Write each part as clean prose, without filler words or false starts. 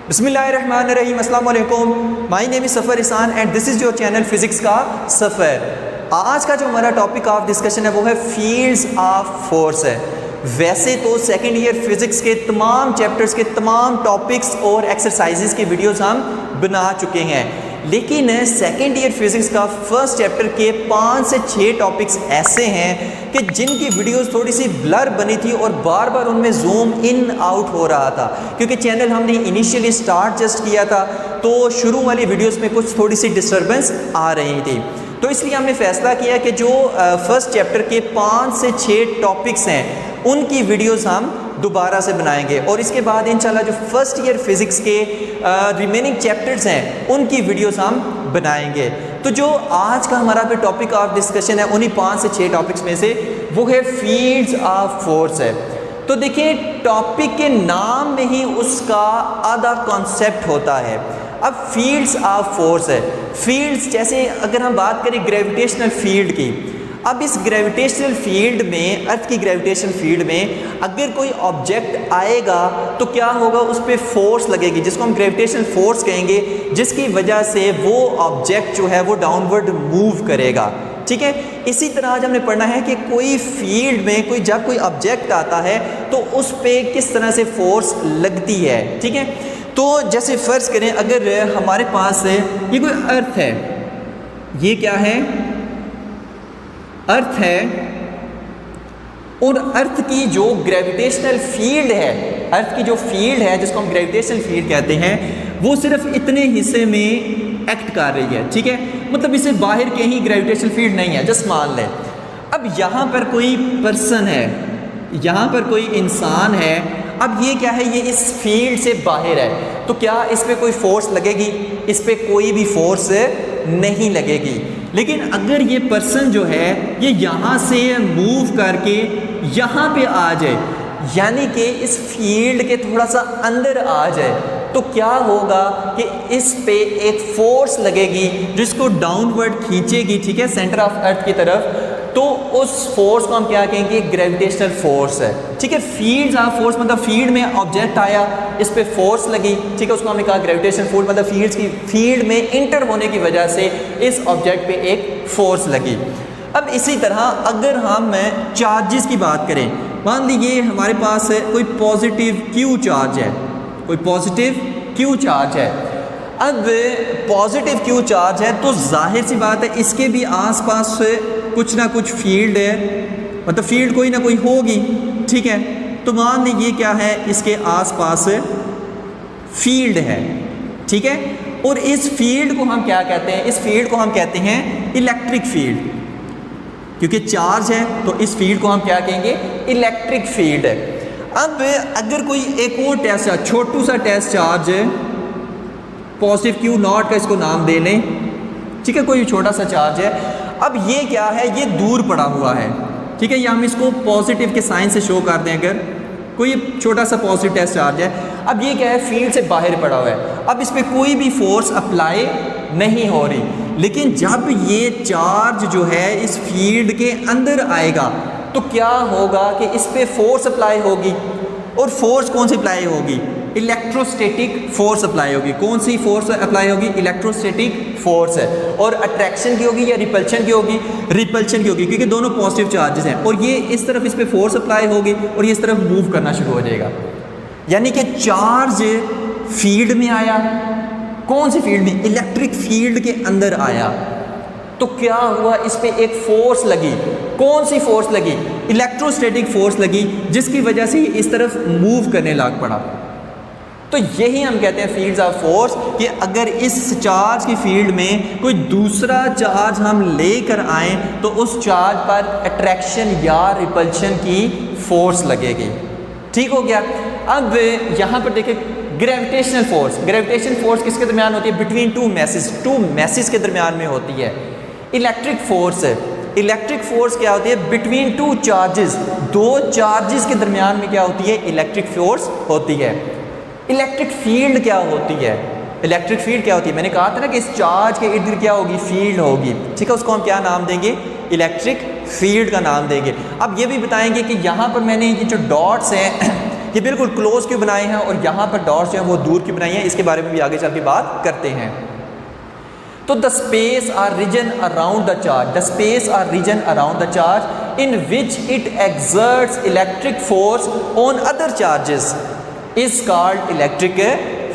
बिस्मिल्लाहिर्रहमानिर्रहीम, अस्सलाम वालेकुम। माय नेम इज़ सफ़र इसान and this is your channel physics का सफ़र। आज का जो हमारा टॉपिक ऑफ डिस्कशन है वो है फील्ड्स ऑफ फोर्स है। वैसे तो सेकेंड ईयर फिज़िक्स के तमाम चैप्टर्स के तमाम टॉपिक्स और एक्सरसाइजेस के वीडियोस हम बना चुके हैं, लेकिन सेकेंड ईयर फिज़िक्स का फर्स्ट चैप्टर के 5 से 6 टॉपिक्स ऐसे हैं कि जिनकी वीडियोस थोड़ी सी ब्लर बनी थी और बार बार उनमें जूम इन आउट हो रहा था, क्योंकि चैनल हमने इनिशियली स्टार्ट जस्ट किया था तो शुरू वाली वीडियोस में कुछ थोड़ी सी डिस्टर्बेंस आ रही थी। तो इसलिए हमने फैसला किया कि जो फर्स्ट चैप्टर के 5 से 6 टॉपिक्स हैं उनकी वीडियोस हम दोबारा से बनाएंगे और इसके बाद इंशाल्लाह जो फर्स्ट ईयर फिज़िक्स के रिमेनिंग चैप्टर्स हैं उनकी वीडियोस हम बनाएंगे। तो जो आज का हमारा फिर टॉपिक ऑफ डिस्कशन है उन्हीं 5 से 6 टॉपिक्स में से वो है फील्ड्स ऑफ फोर्स है। तो देखिए, टॉपिक के नाम में ही उसका आधा कॉन्सेप्ट होता है। अब फील्ड्स ऑफ फोर्स है, फील्ड्स जैसे अगर हम बात करें ग्रेविटेशनल फील्ड की, अब इस ग्रेविटेशनल फील्ड में, अर्थ की ग्रेविटेशनल फील्ड में अगर कोई ऑब्जेक्ट आएगा तो क्या होगा, उस पर फोर्स लगेगी जिसको हम ग्रेविटेशनल फोर्स कहेंगे, जिसकी वजह से वो ऑब्जेक्ट जो है वो डाउनवर्ड मूव करेगा। ठीक है, इसी तरह आज हमने पढ़ना है कि कोई फील्ड में जब कोई ऑब्जेक्ट आता है तो उस पर किस तरह से फोर्स लगती है। ठीक है, तो जैसे फ़र्ज़ करें अगर हमारे पास ये कोई अर्थ है, ये क्या है, अर्थ है, और अर्थ की जो ग्रेविटेशनल फील्ड है, अर्थ की जो फील्ड है जिसको हम ग्रेविटेशनल फील्ड कहते हैं, वो सिर्फ इतने हिस्से में एक्ट कर रही है। ठीक है, मतलब इससे बाहर कहीं ग्रेविटेशनल फील्ड नहीं है, जस्ट मान लें अब यहाँ पर कोई पर्सन है, यहाँ पर कोई इंसान है, अब ये क्या है, ये इस फील्ड से बाहर है, तो क्या इस पर कोई फोर्स लगेगी? इस पर कोई भी फोर्स नहीं लगेगी। लेकिन अगर ये पर्सन जो है ये यहाँ से मूव करके यहाँ पे आ जाए, यानी कि इस फील्ड के थोड़ा सा अंदर आ जाए, तो क्या होगा कि इस पे एक फोर्स लगेगी जिसको डाउनवर्ड खींचेगी, ठीक है, सेंटर ऑफ अर्थ की तरफ। तो उस फोर्स को हम क्या कहेंगे, ग्रेविटेशनल फोर्स है। ठीक है, फील्ड्स ऑफ फोर्स मतलब फील्ड में ऑब्जेक्ट आया, इस पे फोर्स लगी, ठीक है, उसको हमने कहा ग्रेविटेशनल फोर्स, मतलब फील्ड्स की फील्ड में इंटर होने की वजह से इस ऑब्जेक्ट पे एक फोर्स लगी। अब इसी तरह अगर हम चार्जेस की बात करें, मान लीजिए हमारे पास कोई पॉजिटिव क्यू चार्ज है, कोई पॉजिटिव क्यू चार्ज है। अब पॉजिटिव क्यू चार्ज है तो जाहिर सी बात है इसके भी आसपास कुछ ना कुछ फील्ड है, मतलब फील्ड कोई ना कोई होगी। ठीक है, तो मान लीजिए क्या है, इसके आसपास फील्ड है। ठीक है, और इस फील्ड को हम क्या कहते हैं, इस फील्ड को हम कहते हैं इलेक्ट्रिक फील्ड, क्योंकि चार्ज है तो इस फील्ड को हम क्या कहेंगे, इलेक्ट्रिक फील्ड है। अब अगर कोई एक और टेस्ट है, छोटू सा टेस्ट चार्ज है, पॉजिटिव क्यू नॉट का इसको नाम दे लें, ठीक है, कोई छोटा सा चार्ज है। अब ये क्या है, ये दूर पड़ा हुआ है। ठीक है, या हम इसको पॉजिटिव के साइन से शो कर दें, अगर कोई छोटा सा पॉजिटिव टेस्ट चार्ज है, अब ये क्या है, फील्ड से बाहर पड़ा हुआ है, अब इस पर कोई भी फोर्स अप्लाई नहीं हो रही। लेकिन जब ये चार्ज जो है इस फील्ड के अंदर आएगा तो क्या होगा कि इस पर फोर्स अप्लाई होगी, और फोर्स कौन सी अप्लाई होगी, इलेक्ट्रोस्टैटिक फोर्स अप्लाई होगी। कौन सी फोर्स अप्लाई होगी, इलेक्ट्रोस्टैटिक फोर्स है। और अट्रैक्शन की होगी या रिपल्शन की होगी, रिपल्शन की होगी, क्योंकि दोनों पॉजिटिव चार्जेस हैं, और ये इस तरफ इस पर फोर्स अप्लाई होगी और ये इस तरफ मूव करना शुरू हो जाएगा। यानी कि चार्ज फील्ड में आया, कौन सी फील्ड में, इलेक्ट्रिक फील्ड के अंदर आया, तो क्या हुआ, इस पे एक फोर्स लगी। कौन सी फोर्स लगी, इलेक्ट्रोस्टैटिक फोर्स लगी, जिसकी वजह से इस तरफ मूव करने लग पड़ा। तो यही हम कहते हैं फील्ड्स ऑफ फोर्स, कि अगर इस चार्ज की फील्ड में कोई दूसरा चार्ज हम लेकर आए तो उस चार्ज पर अट्रैक्शन या रिपल्शन की फोर्स लगेगी। ठीक हो गया। अब यहाँ पर देखिए ग्रेविटेशनल फोर्स, ग्रेविटेशनल फोर्स किसके दरमियान होती है, बिटवीन टू मैसेज के दरमियान में होती है। इलेक्ट्रिक फोर्स, इलेक्ट्रिक फोर्स क्या होती है, बिटवीन टू चार्जेस, दो चार्जेस के दरमियान में क्या होती है, इलेक्ट्रिक फोर्स होती है। इलेक्ट्रिक फील्ड क्या होती है, इलेक्ट्रिक फील्ड क्या होती है, मैंने कहा था ना कि इस चार्ज के इर्द गिर्द क्या होगी, फील्ड होगी। ठीक है, उसको हम क्या नाम देंगे, इलेक्ट्रिक फील्ड का नाम देंगे। अब ये भी बताएंगे कि यहाँ पर मैंने ये जो डॉट्स हैं ये बिल्कुल क्लोज क्यों बनाए हैं और यहाँ पर डॉट्स जो हैं वो दूर क्यों बनाई हैं, इसके बारे में भी आगे चल के बात करते हैं। तो the space or region around the charge, the space or region around the charge in which it exerts electric force on other charges is called electric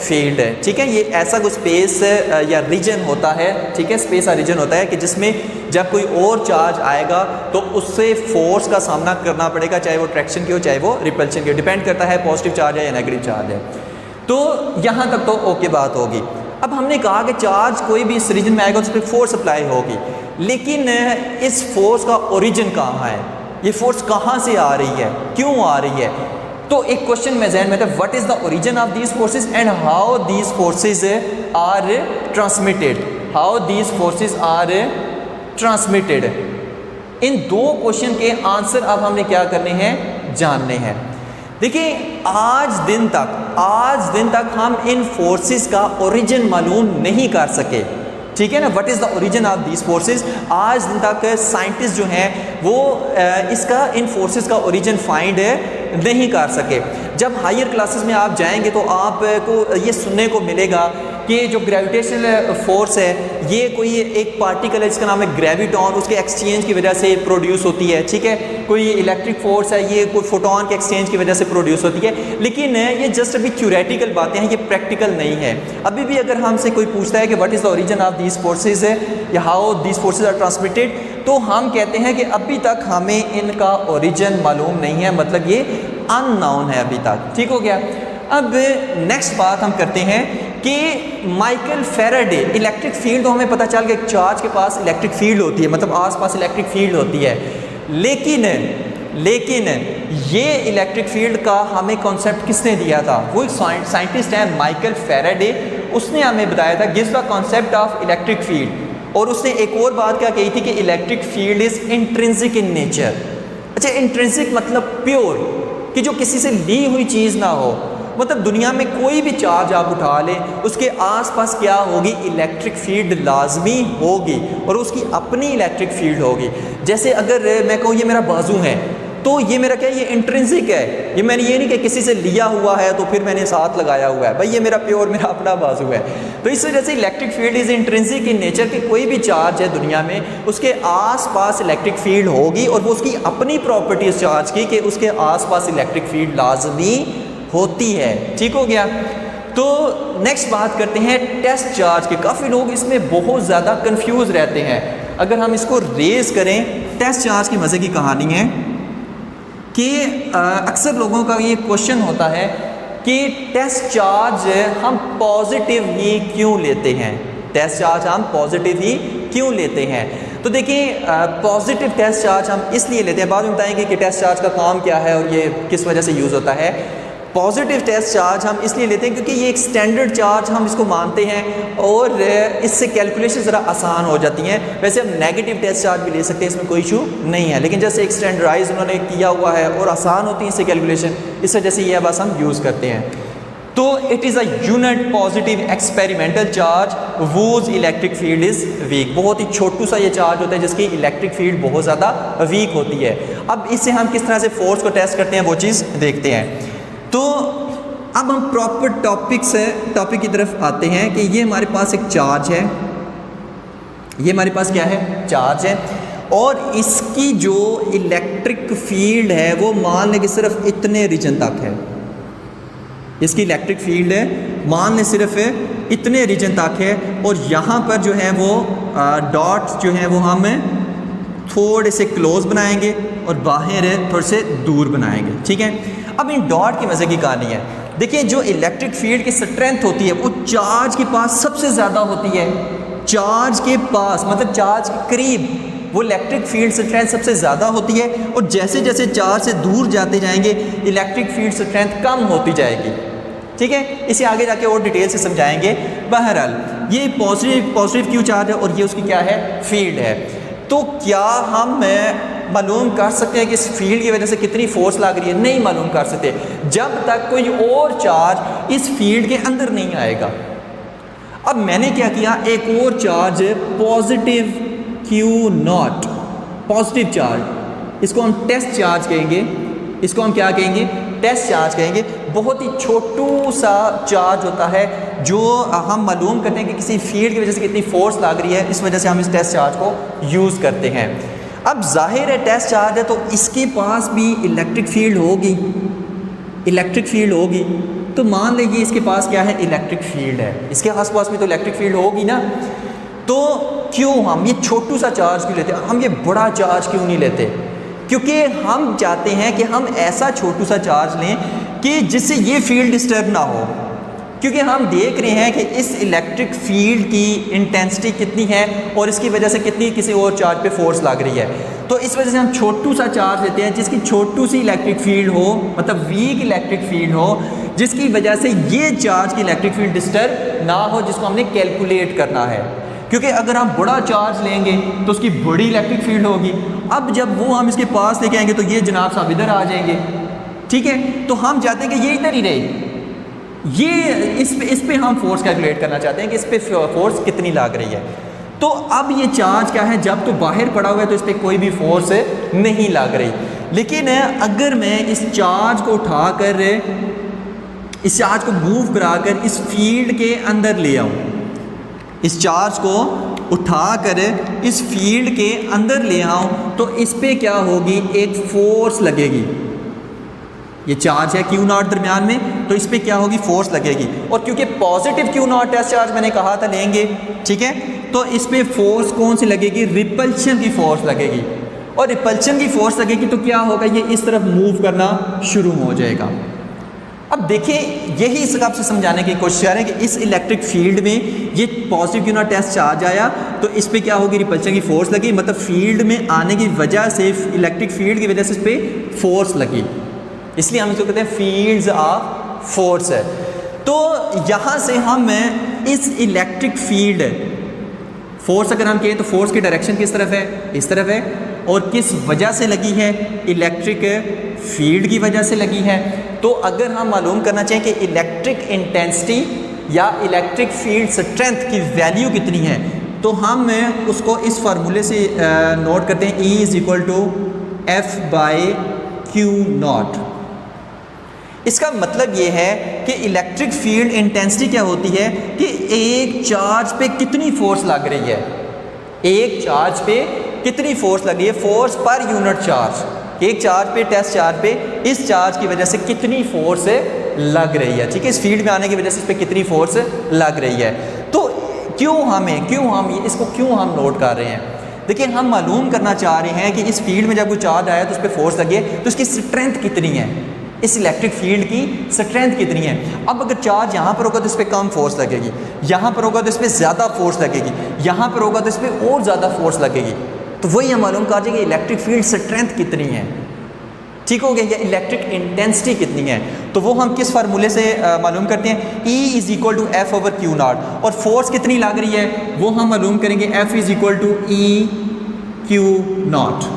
field है। ठीक है, ये ऐसा कुछ स्पेस या रीजन होता है, ठीक है, स्पेस या रीजन होता है कि जिसमें जब कोई और चार्ज आएगा तो उससे फोर्स का सामना करना पड़ेगा, चाहे वो ट्रैक्शन की हो चाहे वो रिपल्शन की हो, डिपेंड करता है पॉजिटिव चार्ज है या नेगेटिव चार्ज है। तो यहाँ तक तो ओके बात होगी। अब हमने कहा कि चार्ज कोई भी इस रीजन में आएगा तो उस पर फोर्स अप्लाई होगी, लेकिन इस फोर्स का ओरिजिन कहाँ है, ये फोर्स कहाँ से आ रही है, क्यों आ रही है। तो एक क्वेश्चन में जहन में था, what is the origin of these forces and how these forces are transmitted, how these forces are transmitted. इन दो क्वेश्चन के आंसर अब हमने क्या करने हैं, जानने हैं। देखिए आज दिन तक हम इन फोर्सेस का ओरिजिन मालूम नहीं कर सके, ठीक है ना, what is the origin of these forces. आज दिन तक साइंटिस्ट जो हैं वो इसका इन फोर्सेस का ओरिजिन फाइंड नहीं कर सके। जब हायर क्लासेस में आप जाएंगे तो आपको ये सुनने को मिलेगा कि जो ग्रेविटेशनल फोर्स है ये कोई एक पार्टिकल है जिसका नाम है ग्रेविटॉन, उसके एक्सचेंज की वजह से प्रोड्यूस होती है, ठीक है। कोई इलेक्ट्रिक फोर्स है ये कोई फोटोन के एक्सचेंज की वजह से प्रोड्यूस होती है, लेकिन ये जस्ट अभी थ्योरेटिकल बातें हैं, ये प्रैक्टिकल नहीं है। अभी भी अगर हमसे कोई पूछता है कि what is the origin of these forces या how these forces are transmitted, तो हम कहते हैं कि अभी तक हमें इनका ओरिजिन मालूम नहीं है, मतलब ये अननोन है अभी तक, ठीक हो गया। अब नेक्स्ट बात हम करते हैं कि माइकल फेराडे, इलेक्ट्रिक फील्ड, तो हमें पता चल गया एक चार्ज के पास इलेक्ट्रिक फील्ड होती है, मतलब आसपास इलेक्ट्रिक फील्ड होती है, लेकिन ये इलेक्ट्रिक फील्ड का हमें कॉन्सेप्ट किसने दिया था, वो एक साइंटिस्ट है माइकल फेराडे, उसने हमें बताया था gives the concept of electric field. और उसने एक और बात क्या कही थी कि electric field is intrinsic in nature. अच्छा, इंट्रिंसिक मतलब प्योर, कि जो किसी से ली हुई चीज़ ना हो, मतलब दुनिया में कोई भी चार्ज आप उठा लें उसके आसपास क्या होगी, इलेक्ट्रिक फील्ड लाजमी होगी और उसकी अपनी इलेक्ट्रिक फील्ड होगी। जैसे अगर मैं कहूँ ये मेरा बाजू है तो ये मेरा क्या है, ये इंट्रिंसिक है, ये मैंने ये नहीं कि किसी से लिया हुआ है तो फिर मैंने साथ लगाया हुआ है, भाई ये मेरा प्योर मेरा अपना बाजू है। तो इस वजह से electric field is intrinsic in nature, कि कोई भी चार्ज है दुनिया में उसके आसपास इलेक्ट्रिक फील्ड होगी और वो उसकी अपनी प्रॉपर्टी इस चार्ज की कि उसके आसपास इलेक्ट्रिक फील्ड लाजमी होती है, ठीक हो गया। तो नेक्स्ट बात करते हैं टेस्ट चार्ज के। काफ़ी लोग इसमें बहुत ज़्यादा कंफ्यूज रहते हैं। अगर हम इसको रेज करें, टेस्ट चार्ज की मज़े की कहानी है कि अक्सर लोगों का ये क्वेश्चन होता है कि टेस्ट चार्ज हम पॉजिटिव ही क्यों लेते हैं, टेस्ट चार्ज हम पॉजिटिव ही क्यों लेते हैं। तो देखिए पॉजिटिव टेस्ट चार्ज हम इसलिए लेते हैं, बाद में बताएंगे कि टेस्ट चार्ज का काम क्या है और ये किस वजह से यूज़ होता है। पॉजिटिव टेस्ट चार्ज हम इसलिए लेते हैं क्योंकि ये एक स्टैंडर्ड चार्ज हम इसको मानते हैं और इससे कैलकुलेशन ज़रा आसान हो जाती हैं। वैसे हम नेगेटिव टेस्ट चार्ज भी ले सकते हैं, इसमें कोई इशू नहीं है, लेकिन जैसे एक स्टैंडर्डाइज उन्होंने किया हुआ है और आसान होती है इससे कैलकुलेशन, इस वजह से ये बस हम यूज़ करते हैं। तो it is a unit positive experimental charge whose electric field is week. बहुत ही छोटू सा ये चार्ज होता है जिसकी इलेक्ट्रिक फील्ड बहुत ज़्यादा वीक होती है। अब इससे हम किस तरह से फोर्स को टेस्ट करते हैं वो चीज़ देखते हैं। तो अब हम प्रॉपर टॉपिक की तरफ आते हैं कि ये हमारे पास एक चार्ज है, ये हमारे पास क्या है, चार्ज है, और इसकी जो इलेक्ट्रिक फील्ड है वो मान लें कि सिर्फ इतने रीजन तक है। इसकी इलेक्ट्रिक फील्ड है मान लें सिर्फ इतने रीजन तक है, और यहाँ पर जो है वो डॉट्स जो हैं वो हम थोड़े से क्लोज बनाएंगे और बाहर थोड़े से दूर बनाएंगे, ठीक है। अब इन डॉट की मज़े की कहानी है। देखिए जो इलेक्ट्रिक फील्ड की स्ट्रेंथ होती है वो चार्ज के पास सबसे ज़्यादा होती है, चार्ज के पास मतलब चार्ज के करीब वो इलेक्ट्रिक फील्ड स्ट्रेंथ सबसे ज़्यादा होती है, और जैसे जैसे चार्ज से दूर जाते जाएंगे इलेक्ट्रिक फील्ड स्ट्रेंथ कम होती जाएगी, ठीक है। इसे आगे जाके और डिटेल से समझाएंगे। बहरहाल ये पॉजिटिव क्यू चार्ज है और ये उसकी क्या है, फील्ड है। तो क्या हम मालूम कर सकते हैं कि इस फील्ड की वजह से कितनी फोर्स लग रही है? नहीं मालूम कर सकते जब तक कोई और चार्ज इस फील्ड के अंदर नहीं आएगा। अब मैंने क्या किया, एक और charge positive q not, positive charge, इसको हम टेस्ट चार्ज कहेंगे, इसको हम क्या कहेंगे, टेस्ट चार्ज कहेंगे, बहुत ही छोटू सा चार्ज होता है जो हम मालूम करते हैं कि किसी फील्ड की वजह से कितनी फोर्स लग रही है, इस वजह से हम इस टेस्ट चार्ज को यूज़ करते हैं। अब जाहिर है टेस्ट चार्ज है तो इसके पास भी इलेक्ट्रिक फील्ड होगी, इलेक्ट्रिक फील्ड होगी। तो मान लीजिए इसके पास क्या है, इलेक्ट्रिक फील्ड है, इसके आसपास भी तो इलेक्ट्रिक फील्ड होगी ना। तो क्यों हम ये छोटू सा चार्ज क्यों लेते हैं, हम ये बड़ा चार्ज क्यों नहीं लेते? क्योंकि हम चाहते हैं कि हम ऐसा छोटू सा चार्ज लें कि जिससे ये फील्ड डिस्टर्ब ना हो, क्योंकि हम देख रहे हैं कि इस इलेक्ट्रिक फील्ड की इंटेंसिटी कितनी है और इसकी वजह से कितनी किसी और चार्ज पे फोर्स लग रही है। तो इस वजह से हम छोटू सा चार्ज लेते हैं जिसकी छोटू सी इलेक्ट्रिक फील्ड हो, मतलब वीक इलेक्ट्रिक फील्ड हो, जिसकी वजह से ये चार्ज की इलेक्ट्रिक फील्ड डिस्टर्ब ना हो, जिसको हमने कैलकुलेट करना है। क्योंकि अगर हम बड़ा चार्ज लेंगे तो उसकी बड़ी इलेक्ट्रिक फील्ड होगी। अब जब वो हम इसके पास लेके आएंगे तो ये जनाब साहब इधर आ जाएंगे, ठीक है। तो हम चाहते हैं कि ये इधर ही रहे, ये इस पे हम फोर्स कैलकुलेट करना चाहते हैं कि इस पे फोर्स कितनी लग रही है। तो अब ये चार्ज क्या है, जब तो बाहर पड़ा हुआ है तो इस पर कोई भी फोर्स नहीं लग रही। लेकिन अगर मैं इस चार्ज को उठाकर, इस चार्ज को मूव कराकर इस फील्ड के अंदर ले आऊँ, इस चार्ज को उठाकर इस फील्ड के अंदर ले आऊँ, तो इस पे क्या होगी, एक फोर्स लगेगी। ये चार्ज है क्यू नॉट दरमियान में, तो इस पे क्या होगी, फोर्स लगेगी। और क्योंकि positive q naught test charge मैंने कहा था लेंगे, ठीक है, तो इस पे फोर्स कौन सी लगेगी, रिपल्शन की फोर्स लगेगी। और रिपल्शन की फोर्स लगेगी तो क्या होगा, ये इस तरफ मूव करना शुरू हो जाएगा। अब देखिए यही इस हिसाब से समझाने की कोशिश कर रहे हैं कि इस इलेक्ट्रिक फील्ड में ये positive q naught test charge आया तो इस पे क्या होगी, रिपल्शन की फोर्स लगी, मतलब फील्ड में आने की वजह से, इलेक्ट्रिक फील्ड की वजह से इस पर फोर्स लगी, इसलिए हम इसको कहते हैं फील्ड्स ऑफ फोर्स है। तो यहाँ से हम इस इलेक्ट्रिक फील्ड, फोर्स अगर हम कहें तो फोर्स की डायरेक्शन किस तरफ है, इस तरफ है, और किस वजह से लगी है, इलेक्ट्रिक फील्ड की वजह से लगी है। तो अगर हम मालूम करना चाहें कि इलेक्ट्रिक इंटेंसिटी या इलेक्ट्रिक फील्ड स्ट्रेंथ की वैल्यू कितनी है, तो हम उसको इस फार्मूले से नोट करते हैं, E is equal to F by q naught. इसका मतलब ये है कि इलेक्ट्रिक फील्ड इंटेंसिटी क्या होती है कि एक चार्ज पे कितनी फोर्स लग रही है, एक चार्ज पे कितनी फोर्स लग रही है, फोर्स पर यूनिट चार्ज, एक चार्ज पे, टेस्ट चार्ज पे इस चार्ज की वजह से कितनी फोर्स लग रही है, ठीक है, इस फील्ड में आने की वजह से इस पर कितनी फोर्स लग रही है। तो क्यों हम इसको क्यों हम नोट कर रहे हैं, देखिए हम मालूम करना चाह रहे हैं कि इस फील्ड में जब कोई चार्ज आया तो उस पर फोर्स लगे तो इसकी स्ट्रेंथ कितनी है, इस इलेक्ट्रिक फील्ड की स्ट्रेंथ कितनी है। अब अगर चार्ज यहाँ पर होगा तो इस पर कम फोर्स लगेगी, यहाँ पर होगा तो इस पर ज़्यादा फोर्स लगेगी, यहाँ पर होगा तो इस पर और ज़्यादा फोर्स लगेगी। तो वही हम मालूम कर जाएंगे इलेक्ट्रिक फील्ड स्ट्रेंथ कितनी है, ठीक हो गया, या इलेक्ट्रिक इंटेंसिटी कितनी है। तो वो हम किस फार्मूले से मालूम करते हैं, E is equal to F over q naught, और फोर्स कितनी लग रही है वो हम मालूम करेंगे, F is equal to E q naught,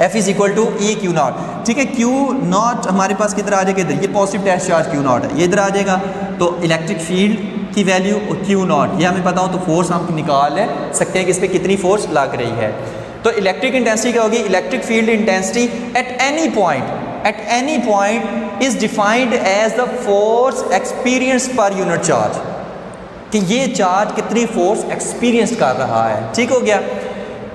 F is equal to E q naught, ठीक है। क्यू नॉट हमारे पास किधर आ जाएगा, इधर, ये positive test charge q naught है, ये इधर आ जाएगा। तो इलेक्ट्रिक फील्ड की वैल्यू और क्यू नॉट ये हमें पता हो तो फोर्स हम निकाल सकते हैं कि इस पर कितनी फोर्स लग रही है। तो इलेक्ट्रिक इंटेंसिटी क्या होगी, electric field intensity at any point is defined as the force experience per unit charge, कि ये चार्ज कितनी फोर्स एक्सपीरियंस कर रहा है, ठीक हो गया।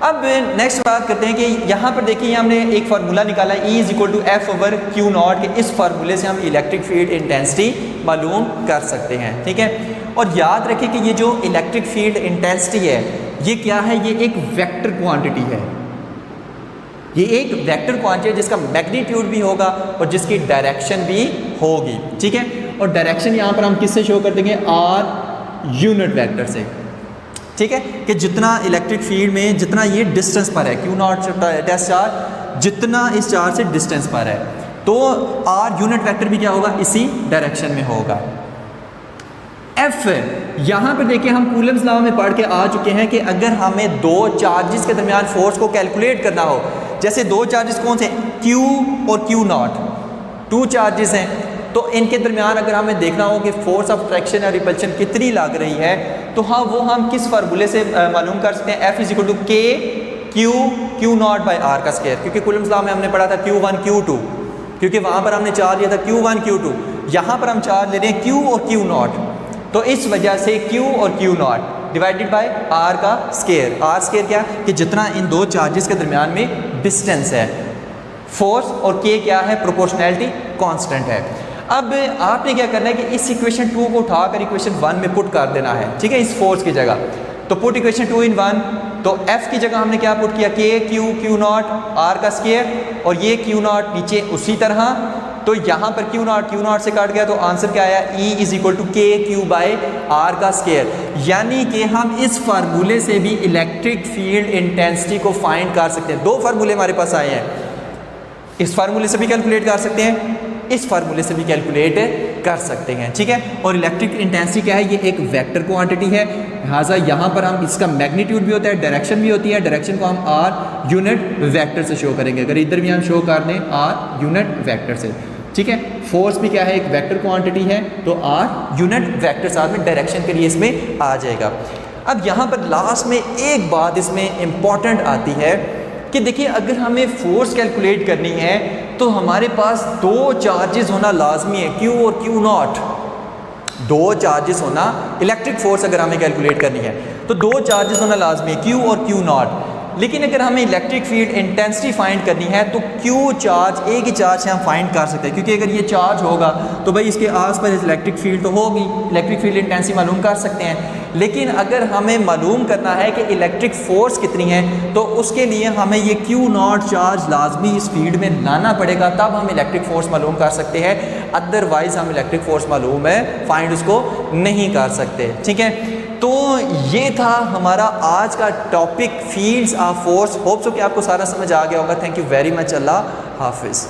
अब नेक्स्ट बात करते हैं कि यहाँ पर देखिए हमने एक फार्मूला निकाला, E is equal to F over q naught, के इस फार्मूले से हम इलेक्ट्रिक फील्ड इंटेंसिटी मालूम कर सकते हैं, ठीक है। और याद रखें कि ये जो इलेक्ट्रिक फील्ड इंटेंसिटी है ये क्या है, ये एक वेक्टर क्वांटिटी है, ये एक वेक्टर क्वांटिटी है जिसका मैग्नीट्यूड भी होगा और जिसकी डायरेक्शन भी होगी, ठीक है। और डायरेक्शन यहाँ पर हम किससे शो कर देंगे, R यूनिट वेक्टर से, ठीक है, कि जितना इलेक्ट्रिक फील्ड में जितना ये डिस्टेंस पर है, क्यू नॉट टेस्ट चार्ज जितना इस चार्ज से डिस्टेंस पर है, तो R यूनिट वेक्टर भी क्या होगा, इसी डायरेक्शन में होगा। F यहाँ पर देखिए हम कूलम्स लॉ में पढ़ के आ चुके हैं कि अगर हमें दो चार्जेस के दरमियान फोर्स को कैलकुलेट करना हो, जैसे दो चार्जेस कौन से, Q और Q नॉट, टू चार्जेस हैं, तो इनके दरमियान अगर हमें देखना हो कि फोर्स ऑफ अट्रैक्शन या रिपल्शन कितनी लग रही है, तो हाँ वो हम किस फार्मूले से मालूम कर सकते हैं, F is equal to K Q naught by R का स्क्वायर, क्योंकि कूलम्स लॉ में हमने पढ़ा था Q1 Q2 क्योंकि वहाँ पर हमने चार्ज लिया था Q1 Q2, यहाँ पर हम चार्ज ले रहे हैं Q और Q0, तो इस वजह से Q और Q0 डिवाइडेड बाय R का स्केयर। R स्केयर क्या कि जितना इन दो चार्जेस के दरमियान में डिस्टेंस है, फोर्स, और K क्या है, प्रोपोर्शनैलिटी कांस्टेंट है। अब आपने क्या करना है कि इस इक्वेशन 2 को उठाकर इक्वेशन 1 में पुट कर देना है, ठीक है, इस फोर्स की जगह। तो पुट इक्वेशन 2 इन 1, तो F की जगह हमने क्या पुट किया, K Q Q0 R का स्केयर, और ये Q0 नीचे उसी तरह, तो यहाँ पर Q0 से काट गया, तो आंसर क्या आया, E इज इक्वल टू के क्यू बाई आर का स्केयर। यानी कि हम इस फार्मूले से भी इलेक्ट्रिक फील्ड इंटेंसिटी को फाइंड कर सकते हैं। दो फार्मूले हमारे पास आए हैं, इस फार्मूले से भी कैलकुलेट कर सकते हैं, इस फार्मूले से भी कैलकुलेट कर सकते हैं, ठीक है। और इलेक्ट्रिक इंटेंसिटी क्या है, ये एक वेक्टर क्वांटिटी है, लिहाजा यहाँ पर हम इसका मैग्नीट्यूड भी होता है, डायरेक्शन भी होती है, डायरेक्शन को हम आर यूनिट वेक्टर से शो करेंगे। अगर इधर भी हम शो कर दें आर यूनिट वेक्टर से, ठीक है। फोर्स भी क्या है, एक वेक्टर क्वांटिटी है, तो आर यूनिट वेक्टर साथ में डायरेक्शन के लिए इसमें आ जाएगा। अब यहाँ पर लास्ट में एक बात इसमें इम्पॉर्टेंट आती है कि देखिए, अगर हमें फोर्स कैलकुलेट करनी है तो हमारे पास दो चार्जेस होना लाजमी है, Q और Q0, दो चार्जेस होना, इलेक्ट्रिक फोर्स अगर हमें कैलकुलेट करनी है तो दो चार्जेस होना लाजमी है, Q और Q0। लेकिन अगर हमें इलेक्ट्रिक फील्ड इंटेंसिटी फाइंड करनी है तो Q चार्ज, एक ही चार्ज से हम फाइंड कर सकते हैं, क्योंकि अगर ये चार्ज होगा तो भाई इसके आसपास इलेक्ट्रिक फील्ड तो होगी, इलेक्ट्रिक फील्ड इंटेंसिटी मालूम कर सकते हैं। लेकिन अगर हमें मालूम करना है कि इलेक्ट्रिक फोर्स कितनी है तो उसके लिए हमें ये Q0 चार्ज लाजमी इस फील्ड में लाना पड़ेगा, तब हम इलेक्ट्रिक फोर्स मालूम कर सकते हैं, अदरवाइज हम इलेक्ट्रिक फोर्स मालूम है फाइंड उसको नहीं कर सकते, ठीक है। तो ये था हमारा आज का topic, fields of force. Hope so कि आपको सारा समझ आ गया होगा। थैंक यू वेरी मच, अल्लाह हाफिज़।